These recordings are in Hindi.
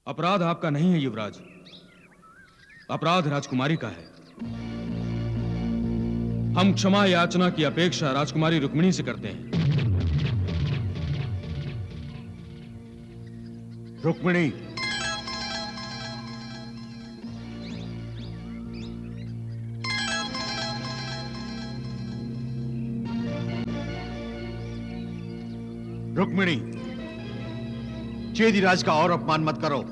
अपराध आपका नहीं है युवराज, अपराध राजकुमारी का है। हम क्षमा याचना की अपेक्षा राजकुमारी रुक्मिणी से करते हैं। रुक्मिणी, रुक्मिणी, चेदीराज का और अपमान मत करो।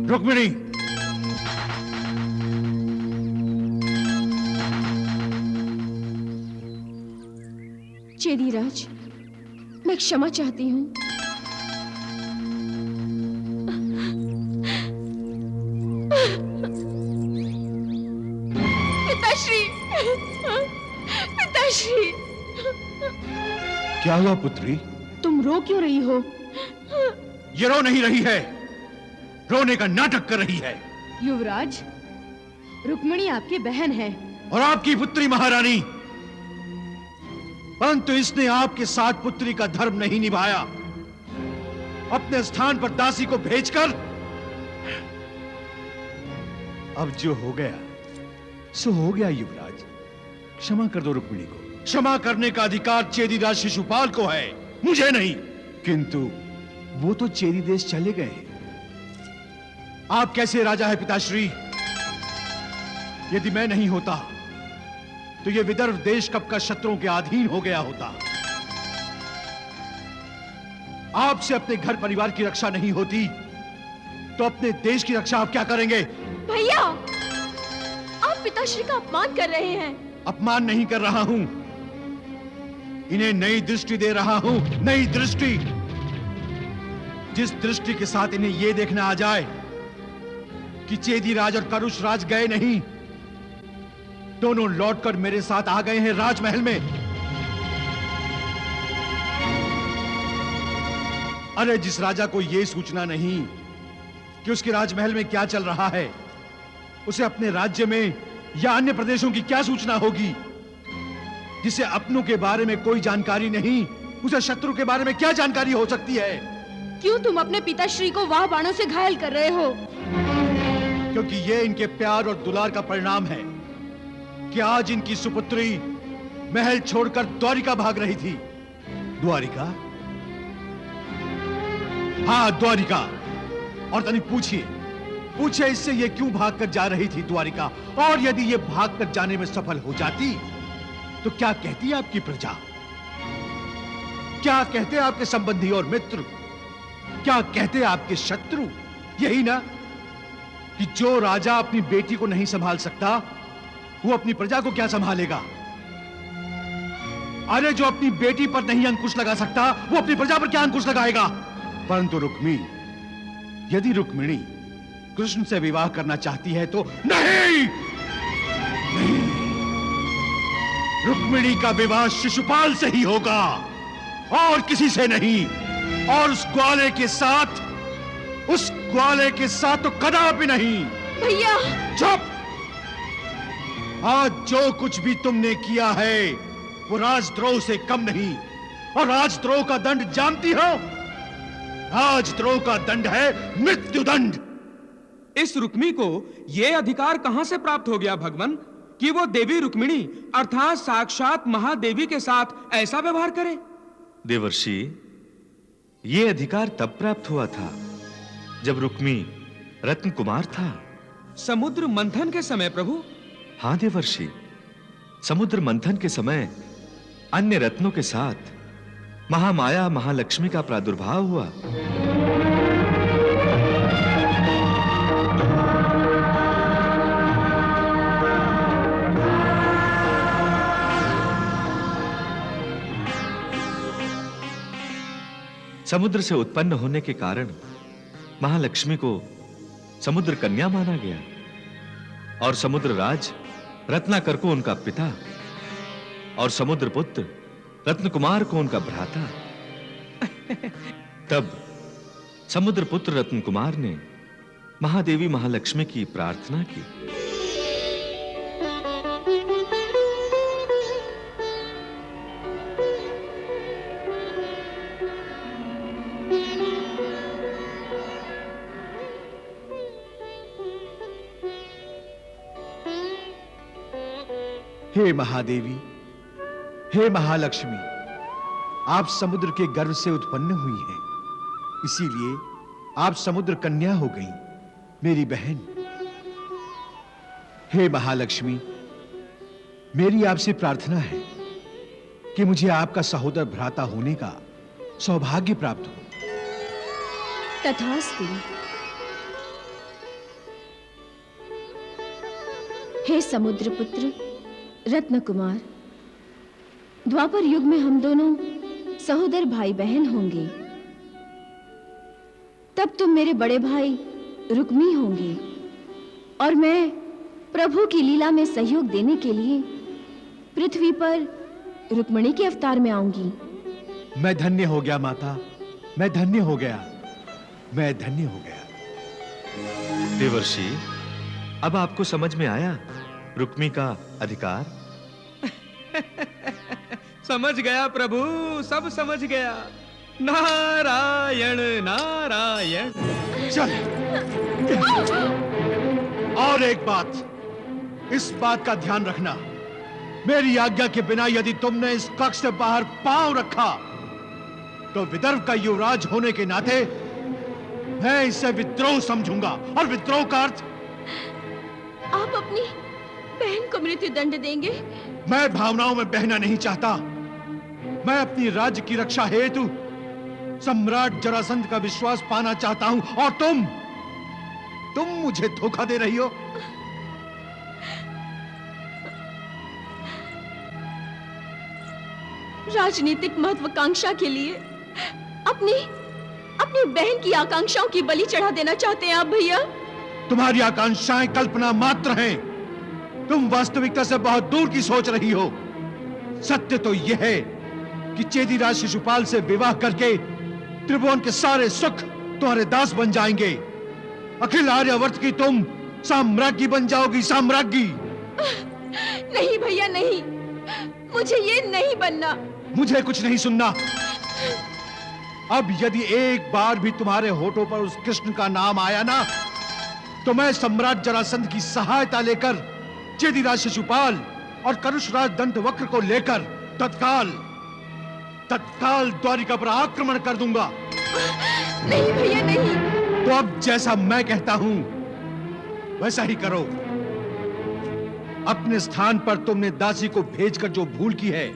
रुक्मिणी, चेदीराज, मैं क्षमा चाहती हूँ। पिताश्री, पिताश्री, क्या हुआ पुत्री? तुम रो क्यों रही हो? ये रो नहीं रही है, रोने का नाटक कर रही है। युवराज, रुक्मिणी आपकी बहन है और आपकी पुत्री महारानी, परंतु इसने आपके साथ पुत्री का धर्म नहीं निभाया। अपने स्थान पर दासी को भेजकर अब जो हो गया सो हो गया। युवराज, क्षमा कर दो रुक्मिणी को। क्षमा करने का अधिकार चेदीराज शिशुपाल को है, मुझे नहीं। किंतु वो तो चेदी देश चले गए। आप कैसे राजा है पिताश्री? यदि मैं नहीं होता तो यह विदर्भ देश कब का शत्रुओं के अधीन हो गया होता। आपसे अपने घर परिवार की रक्षा नहीं होती तो अपने देश की रक्षा आप क्या करेंगे? भैया, आप पिताश्री का अपमान कर रहे हैं। अपमान नहीं कर रहा हूं, इन्हें नई दृष्टि दे रहा हूं। नई दृष्टि, जिस दृष्टि के साथ इन्हें यह देखना आ जाए कि चेदीराज और करुष राज गए नहीं, दोनों लौटकर मेरे साथ आ गए हैं राजमहल में। अरे जिस राजा को यह सूचना नहीं कि उसके राजमहल में क्या चल रहा है, उसे अपने राज्य में या अन्य प्रदेशों की क्या सूचना होगी? जिसे अपनों के बारे में कोई जानकारी नहीं, उसे शत्रु के बारे में क्या जानकारी हो सकती है? क्यों तुम अपने पिताश्री को वाह बाणों से घायल कर रहे हो? क्योंकि यह इनके प्यार और दुलार का परिणाम है कि आज इनकी सुपुत्री महल छोड़कर द्वारिका भाग रही थी। द्वारिका? हाँ, द्वारिका। और तनिक पूछिए इससे ये क्यों भागकर जा रही थी द्वारिका? और यदि ये भागकर जाने में सफल हो जाती तो क्या कहती आपकी प्रजा? क्या कहते आपके संबंधी और मित्र? क्या कहते आपके शत्रु? यही ना कि जो राजा अपनी बेटी को नहीं संभाल सकता, वो अपनी प्रजा को क्या संभालेगा? अरे जो अपनी बेटी पर नहीं अंकुश लगा सकता, वो अपनी प्रजा पर क्या अंकुश लगाएगा? परंतु यदि रुक्मिणी कृष्ण से विवाह करना चाहती है तो नहीं, नहीं, रुक्मिणी का विवाह शिशुपाल से ही होगा और किसी से नहीं। और उस ग्वाले के साथ तो कदापि नहीं। भैया, चुप! आज जो कुछ भी तुमने किया है वो राजद्रोह से कम नहीं। और राजद्रोह का दंड जानती हो? राजद्रोह का दंड है मृत्युदंड। इस रुक्मी को यह अधिकार कहां से प्राप्त हो गया भगवान कि वो देवी रुक्मिणी अर्थात साक्षात महादेवी के साथ ऐसा व्यवहार करे? देवर्षि, यह अधिकार तब प्राप्त हुआ था जब रुक्मी रत्न कुमार था। समुद्र मंथन के समय प्रभु। हां देवर्षि, समुद्र मंथन के समय अन्य रत्नों के साथ महामाया महालक्ष्मी का प्रादुर्भाव हुआ। समुद्र से उत्पन्न होने के कारण महालक्ष्मी को समुद्र कन्या माना गया और समुद्र राज रत्नाकर को उनका पिता और समुद्र पुत्र रत्न कुमार को उनका भ्राता। तब समुद्र पुत्र रत्न कुमार ने महादेवी महालक्ष्मी की प्रार्थना की हे महादेवी, हे महालक्ष्मी, आप समुद्र के गर्भ से उत्पन्न हुई हैं, इसीलिए आप समुद्र कन्या हो गई, मेरी बहन। हे महालक्ष्मी, मेरी आपसे प्रार्थना है कि मुझे आपका सहोदर भ्राता होने का सौभाग्य प्राप्त हो। तथास्तु। हे समुद्र पुत्र रत्न कुमार, द्वापर युग में हम दोनों सहोदर भाई बहन होंगे। तब तुम मेरे बड़े भाई रुक्मी होंगे और मैं प्रभु की लीला में सहयोग देने के लिए पृथ्वी पर रुक्मिणी के अवतार में आऊंगी। मैं धन्य हो गया माता, मैं धन्य हो गया, मैं धन्य हो गया। देवर्षि, अब आपको समझ में आया रुक्मी का अधिकार? समझ गया प्रभु, सब समझ गया। नारायण नारायण। चल। और एक बात, इस बात का ध्यान रखना, मेरी आज्ञा के बिना यदि तुमने इस कक्ष से बाहर पांव रखा तो विदर्भ का युवराज होने के नाते मैं इसे विद्रोह समझूंगा, और विद्रोह का अर्थ। आप अपनी बहन को मृत्यु दंड देंगे? मैं भावनाओं में बहना नहीं चाहता। मैं अपनी राज्य की रक्षा हेतु सम्राट जरासंध का विश्वास पाना चाहता हूं, और तुम मुझे धोखा दे रही हो। राजनीतिक महत्वाकांक्षा के लिए अपनी बहन की आकांक्षाओं की बलि चढ़ा देना चाहते हैं आप भैया? तुम्हारी आकांक्षाएं कल्पना मात्र हैं, तुम वास्तविकता से बहुत दूर की सोच रही हो। सत्य तो यह है कि चेदीराज शिशुपाल से विवाह करके त्रिभुवन के सारे सुख तुम्हारे दास बन जाएंगे। अखिल आर्यावर्त की तुम साम्राज्ञी बन जाओगी, साम्राज्ञी। नहीं भैया नहीं, मुझे ये नहीं बनना। मुझे कुछ नहीं सुनना। अब यदि एक बार भी तुम्हारे होठों पर उस कृष्ण का नाम आया ना, तो मैं सम्राट जरासंध की सहायता लेकर चेदीराज शिशुपाल और करुषराज दंतवक्र को लेकर तत्काल द्वारिका पर आक्रमण कर दूंगा। नहीं भैया नहीं। तो अब जैसा मैं कहता हूं वैसा ही करो। अपने स्थान पर तुमने दासी को भेजकर जो भूल की है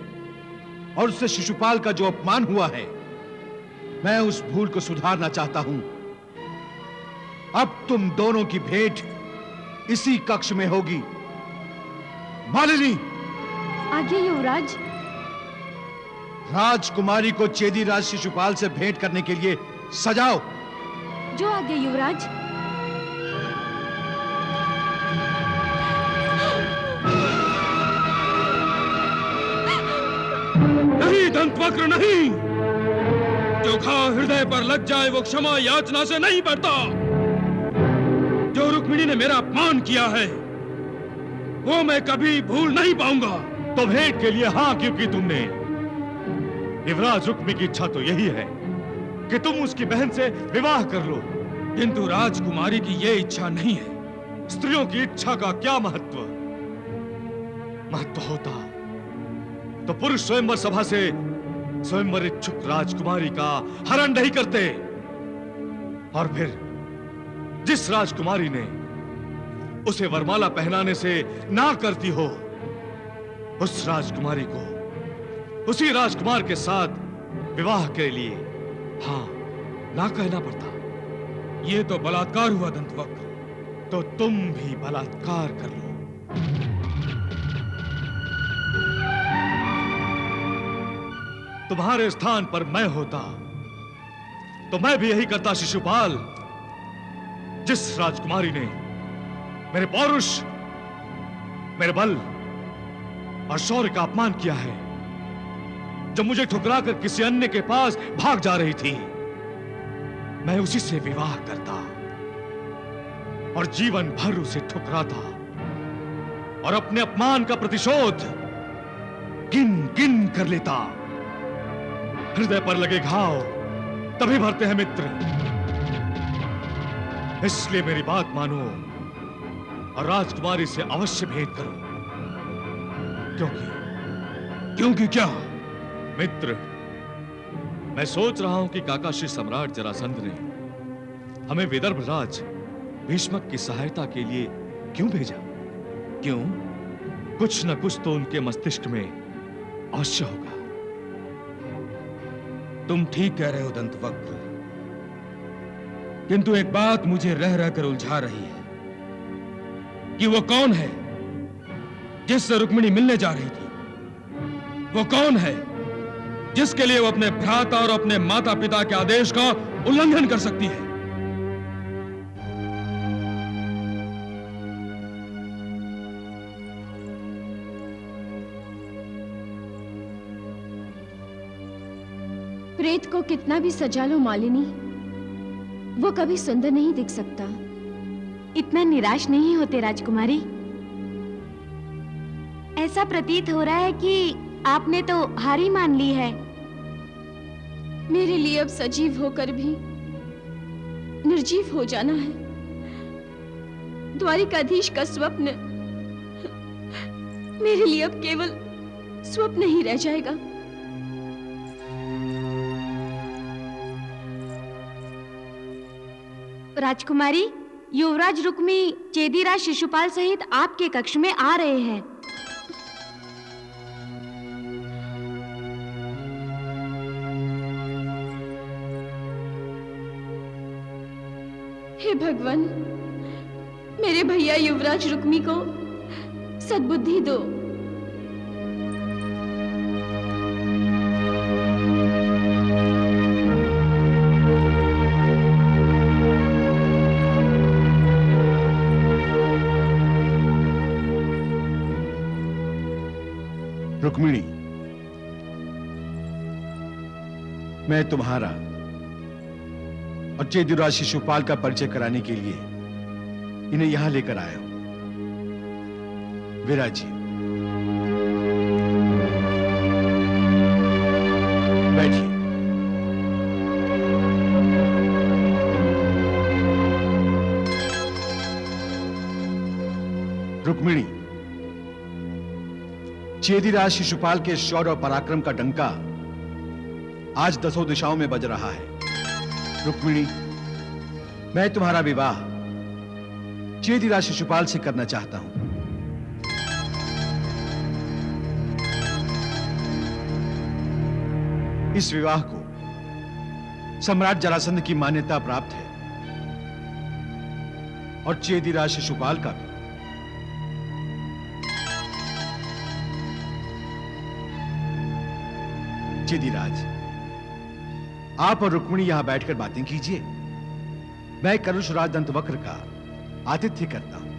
और उससे शिशुपाल का जो अपमान हुआ है, मैं उस भूल को सुधारना चाहता हूं। अब तुम दोनों की भेंट इसी कक्ष में होगी। मालिनी, आज्ञा युवराज। राजकुमारी को चेदीराज शिशुपाल से भेंट करने के लिए सजाओ। जो आज्ञा युवराज। नहीं दंतवक्र नहीं, जो घाव हृदय पर लग जाए वो क्षमा याचना से नहीं बढ़ता। जो रुक्मिणी ने मेरा अपमान किया है वो मैं कभी भूल नहीं पाऊंगा। तो भेंट के लिए हाँ क्यों की तुमने? युवराज रुक्मी की इच्छा तो यही है कि तुम उसकी बहन से विवाह कर लो, किंतु राजकुमारी की ये इच्छा नहीं है। स्त्रियों की इच्छा का क्या महत्व होता तो पुरुष स्वयंवर सभा से स्वयंवर इच्छुक राजकुमारी का हरण नहीं करते। और फिर जिस राजकुमारी ने उसे वरमाला पहनाने से ना करती हो, उस राजकुमारी को उसी राजकुमार के साथ विवाह के लिए हाँ ना कहना पड़ता। ये तो बलात्कार हुआ दंतवक्र। तो तुम भी बलात्कार कर लो। तुम्हारे स्थान पर मैं होता तो मैं भी यही करता शिशुपाल। जिस राजकुमारी ने मेरे पौरुष, मेरे बल और शौर्य का अपमान किया है, जब मुझे ठुकराकर किसी अन्य के पास भाग जा रही थी, मैं उसी से विवाह करता और जीवन भर उसे ठुकराता और अपने अपमान का प्रतिशोध गिन गिन कर लेता। हृदय पर लगे घाव तभी भरते हैं मित्र। इसलिए मेरी बात मानो और राजकुमारी से अवश्य भेंट करो। क्योंकि क्या? मित्र, मैं सोच रहा हूं कि काकाश्री सम्राट जरासंध ने हमें विदर्भ राज भीष्मक की सहायता के लिए क्यों भेजा? क्यों? कुछ न कुछ तो उनके मस्तिष्क में अवश्य होगा। तुम ठीक कह रहे हो दंतवक्र, किंतु एक बात मुझे रह रहकर उलझा रही है कि वो कौन है जिससे रुक्मिणी मिलने जा रही थी? वो कौन है जिसके लिए वो अपने भ्राता और अपने माता पिता के आदेश का उल्लंघन कर सकती है? प्रेत को कितना भी सजा लो मालिनी, वो कभी सुंदर नहीं दिख सकता। इतना निराश नहीं होते राजकुमारी। ऐसा प्रतीत हो रहा है कि आपने तो हार ही मान ली है। मेरे लिए अब सजीव होकर भी निर्जीव हो जाना है। द्वारिकाधीश का स्वप्न मेरे लिए अब केवल स्वप्न ही रह जाएगा। राजकुमारी, युवराज रुक्मी चेदीराज शिशुपाल सहित आपके कक्ष में आ रहे हैं। हे भगवान, मेरे भैया युवराज रुक्मी को सद्बुद्धि दो। रुक्मिणी, मैं तुम्हारा और चेदीराज शिशुपाल का परिचय कराने के लिए इन्हें यहां लेकर आया हूं। विराज जी, बैठिए। रुक्मिणी, चेदीराज शिशुपाल के शौर्य और पराक्रम का डंका आज 10 दिशाओं में बज रहा है। रुक्मिणी, मैं तुम्हारा विवाह चेदीराज शिशुपाल से करना चाहता हूं। इस विवाह को सम्राट जरासंध की मान्यता प्राप्त है और चेदीराज शिशुपाल का भी। चेदीराज, आप और रुक्मिणी यहां बैठकर बातें कीजिए। मैं करुषराज दंतवक्र का आतिथ्य करता हूं।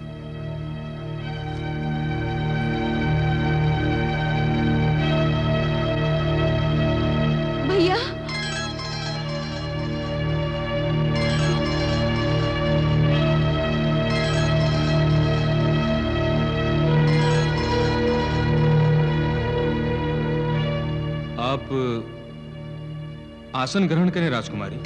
भैया, आप आसन ग्रहण करें राजकुमारी।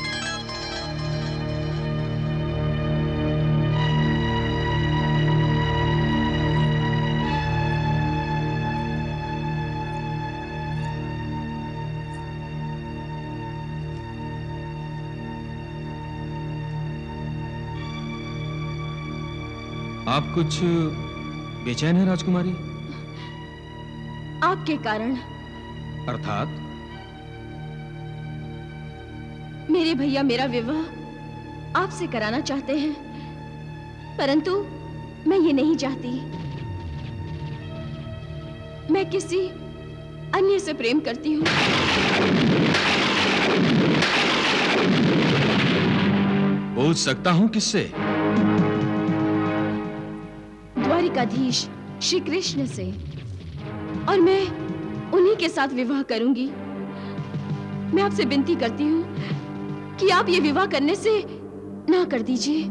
आप कुछ बेचैन हैं राजकुमारी? आपके कारण। अर्थात? मेरे भैया मेरा विवाह आपसे कराना चाहते हैं, परंतु मैं ये नहीं चाहती। मैं किसी अन्य से प्रेम करती हूँ। पूछ सकता हूं किससे? द्वारिकाधीश श्री कृष्ण से, और मैं उन्हीं के साथ विवाह करूंगी। मैं आपसे विनती करती हूँ कि आप ये विवाह करने से ना कर दीजिए।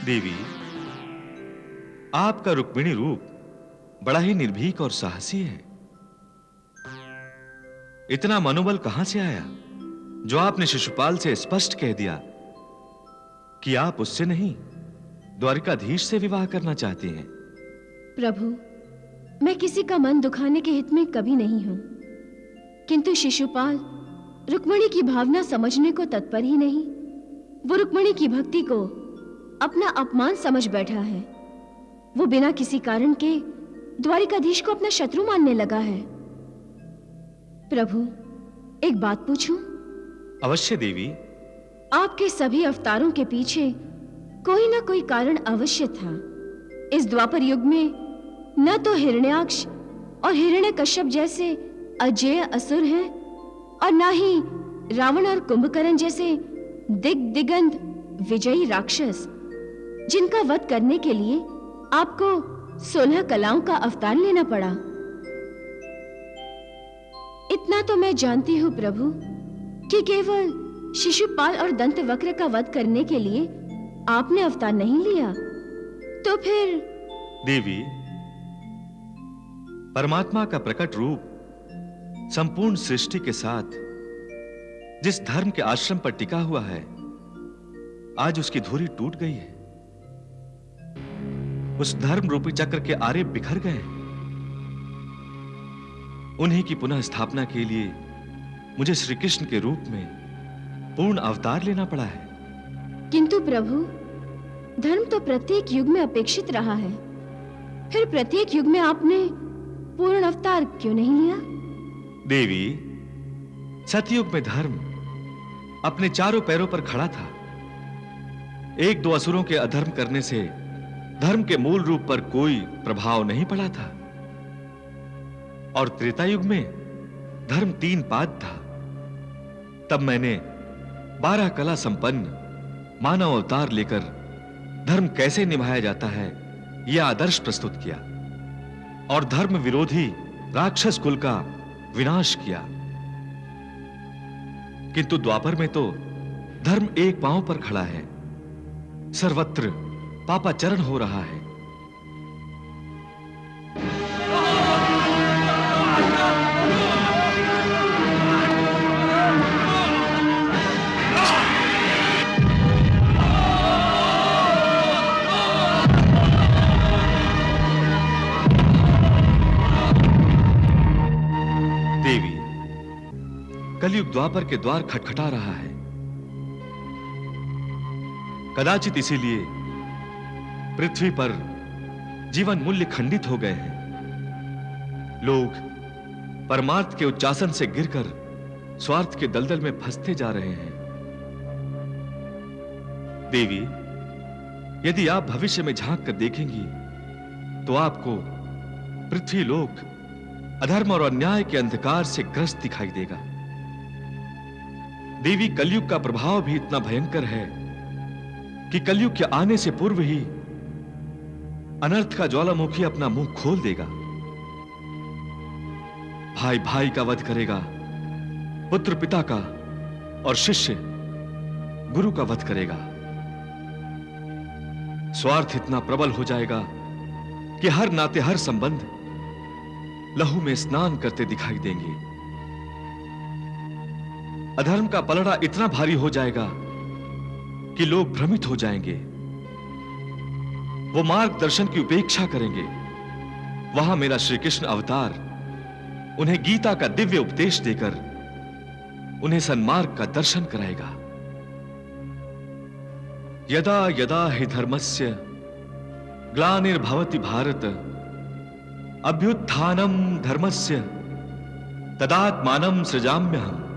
देवी, आपका रुक्मिणी रूप बड़ा ही निर्भीक और साहसी है। इतना मनोबल कहां से आया जो आपने शिशुपाल से स्पष्ट कह दिया कि आप उससे नहीं द्वारिकाधीश से विवाह करना चाहती हैं? प्रभु, मैं किसी का मन दुखाने के हित में कभी नहीं हूं, किंतु शिशुपाल रुक्मिणी की भावना समझने को तत्पर ही नहीं। वो रुक्मिणी की भक्ति को अपना अपमान समझ बैठा है। वो बिना किसी कारण के द्वारिकाधीश को अपना शत्रु मानने लगा है। प्रभु, एक बात पूछूं? अवश्य देवी। आपके सभी अवतारों के पीछे कोई ना कोई कारण अवश्य था। इस द्वापर युग में न तो हिरण्याक्ष और हिरण्यकश्यप जैसे अजेय असुर हैं और ना ही रावण और कुंभकर्ण जैसे दिग्गंध विजयी राक्षस, जिनका वध करने के लिए आपको 16 कलाओं का अवतार लेना पड़ा। इतना तो मैं जानती हूँ प्रभु कि केवल शिशुपाल और दंतवक्र का वध करने के लिए आपने अवतार नहीं लिया। तो फिर देवी, परमात्मा का प्रकट रूप संपूर्ण सृष्टि के साथ जिस धर्म के आश्रम पर टिका हुआ है, आज उसकी धुरी टूट गई है। उस धर्म रूपी चक्र के आरे बिखर गए। उन्हीं की पुनः स्थापना के लिए मुझे श्री कृष्ण के रूप में पूर्ण अवतार लेना पड़ा है। किंतु प्रभु, धर्म तो प्रत्येक युग में अपेक्षित रहा है, फिर प्रत्येक युग में आपने पूर्ण अवतार क्यों नहीं लिया? देवी, सतयुग में धर्म अपने चारों पैरों पर खड़ा था। एक दो असुरों के अधर्म करने से धर्म के मूल रूप पर कोई प्रभाव नहीं पड़ा था। और त्रेता युग में धर्म 3 पाद था। तब मैंने 12 कला संपन्न मानव अवतार लेकर धर्म कैसे निभाया जाता है यह आदर्श प्रस्तुत किया और धर्म विरोधी राक्षस कुल का विनाश किया। किंतु द्वापर में तो धर्म एक पांव पर खड़ा है, सर्वत्र पापाचरण हो रहा है। देवी, कलयुग द्वापर के द्वार खटखटा रहा है। कदाचित इसीलिए पृथ्वी पर जीवन मूल्य खंडित हो गए हैं। लोग परमार्थ के उच्चासन से गिरकर स्वार्थ के दलदल में फंसते जा रहे हैं। देवी, यदि आप भविष्य में झांक कर देखेंगी तो आपको पृथ्वी लोक अधर्म और अन्याय के अंधकार से ग्रस्त दिखाई देगा। देवी, कलयुग का प्रभाव भी इतना भयंकर है कि कलयुग के आने से पूर्व ही अनर्थ का ज्वालामुखी अपना मुंह खोल देगा। भाई भाई का वध करेगा, पुत्र पिता का और शिष्य गुरु का वध करेगा। स्वार्थ इतना प्रबल हो जाएगा कि हर नाते हर संबंध लहू में स्नान करते दिखाई देंगे। अधर्म का पलड़ा इतना भारी हो जाएगा कि लोग भ्रमित हो जाएंगे। वो मार्गदर्शन की उपेक्षा करेंगे। वहां मेरा श्री कृष्ण अवतार उन्हें गीता का दिव्य उपदेश देकर उन्हें सन्मार्ग का दर्शन कराएगा। यदा यदा हि धर्मस्य ग्लानिर्भवति भारत अभ्युत्थानम धर्मस्य तदात्मानं सृजाम्यहम्।